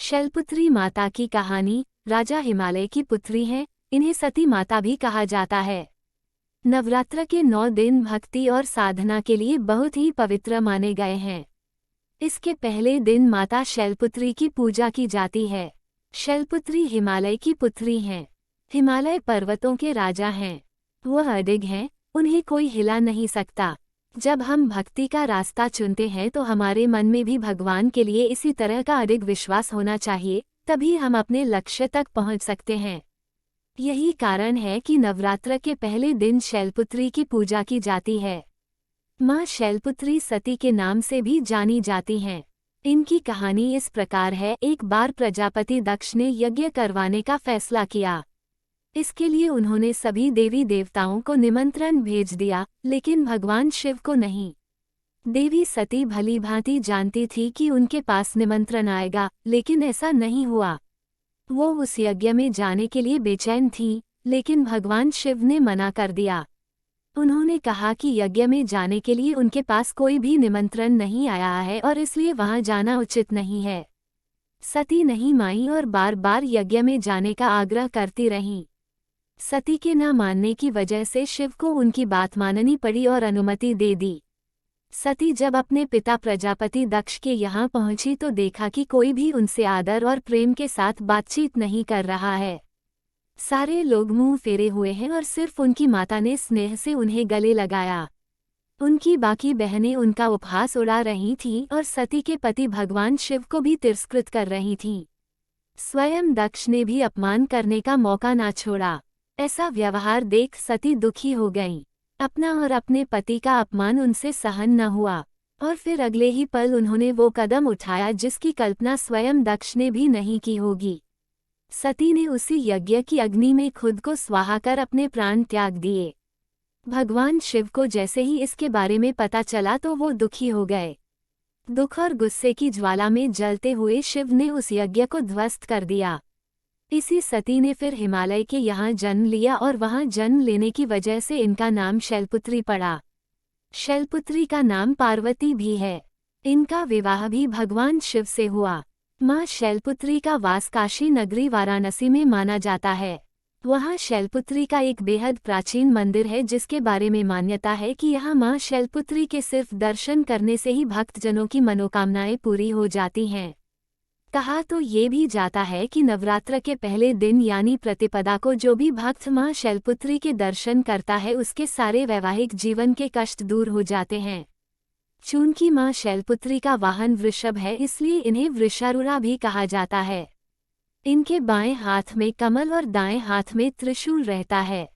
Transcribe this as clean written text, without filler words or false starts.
शैलपुत्री माता की कहानी। राजा हिमालय की पुत्री हैं, इन्हें सती माता भी कहा जाता है। नवरात्र के 9 दिन भक्ति और साधना के लिए बहुत ही पवित्र माने गए हैं। इसके पहले दिन माता शैलपुत्री की पूजा की जाती है। शैलपुत्री हिमालय की पुत्री हैं। हिमालय पर्वतों के राजा हैं। वह अडिग हैं, उन्हें कोई हिला नहीं सकता। जब हम भक्ति का रास्ता चुनते हैं तो हमारे मन में भी भगवान के लिए इसी तरह का अडिग विश्वास होना चाहिए, तभी हम अपने लक्ष्य तक पहुंच सकते हैं। यही कारण है कि नवरात्र के पहले दिन शैलपुत्री की पूजा की जाती है। माँ शैलपुत्री सती के नाम से भी जानी जाती हैं। इनकी कहानी इस प्रकार है। एक बार प्रजापति दक्ष ने यज्ञ करवाने का फैसला किया। इसके लिए उन्होंने सभी देवी देवताओं को निमंत्रण भेज दिया, लेकिन भगवान शिव को नहीं। देवी सती भली भांति जानती थी कि उनके पास निमंत्रण आएगा, लेकिन ऐसा नहीं हुआ। वो उस यज्ञ में जाने के लिए बेचैन थी, लेकिन भगवान शिव ने मना कर दिया। उन्होंने कहा कि यज्ञ में जाने के लिए उनके पास कोई भी निमंत्रण नहीं आया है और इसलिए वहां जाना उचित नहीं है। सती नहीं मानी और बार बार यज्ञ में जाने का आग्रह करती रहीं। सती के न मानने की वजह से शिव को उनकी बात माननी पड़ी और अनुमति दे दी। सती जब अपने पिता प्रजापति दक्ष के यहाँ पहुंची तो देखा कि कोई भी उनसे आदर और प्रेम के साथ बातचीत नहीं कर रहा है। सारे लोग मुंह फेरे हुए हैं और सिर्फ उनकी माता ने स्नेह से उन्हें गले लगाया। उनकी बाकी बहनें उनका उपहास उड़ा रही थीं और सती के पति भगवान शिव को भी तिरस्कृत कर रही थीं। स्वयं दक्ष ने भी अपमान करने का मौका ना छोड़ा। ऐसा व्यवहार देख सती दुखी हो गईं। अपना और अपने पति का अपमान उनसे सहन न हुआ और फिर अगले ही पल उन्होंने वो कदम उठाया जिसकी कल्पना स्वयं दक्ष ने भी नहीं की होगी। सती ने उसी यज्ञ की अग्नि में खुद को स्वाहा कर अपने प्राण त्याग दिए। भगवान शिव को जैसे ही इसके बारे में पता चला तो वो दुखी हो गए। दुख और गुस्से की ज्वाला में जलते हुए शिव ने उस यज्ञ को ध्वस्त कर दिया। इसी सती ने फिर हिमालय के यहाँ जन्म लिया और वहाँ जन्म लेने की वजह से इनका नाम शैलपुत्री पड़ा। शैलपुत्री का नाम पार्वती भी है। इनका विवाह भी भगवान शिव से हुआ। माँ शैलपुत्री का वास काशी नगरी वाराणसी में माना जाता है। वहाँ शैलपुत्री का एक बेहद प्राचीन मंदिर है जिसके बारे में मान्यता है कि यहाँ माँ शैलपुत्री के सिर्फ दर्शन करने से ही भक्तजनों की मनोकामनाएं पूरी हो जाती हैं। कहा तो ये भी जाता है कि नवरात्र के पहले दिन यानी प्रतिपदा को जो भी भक्त माँ शैलपुत्री के दर्शन करता है उसके सारे वैवाहिक जीवन के कष्ट दूर हो जाते हैं। चूंकि माँ शैलपुत्री का वाहन वृषभ है इसलिए इन्हें वृषारूढ़ा भी कहा जाता है। इनके बाएं हाथ में कमल और दाएं हाथ में त्रिशूल रहता है।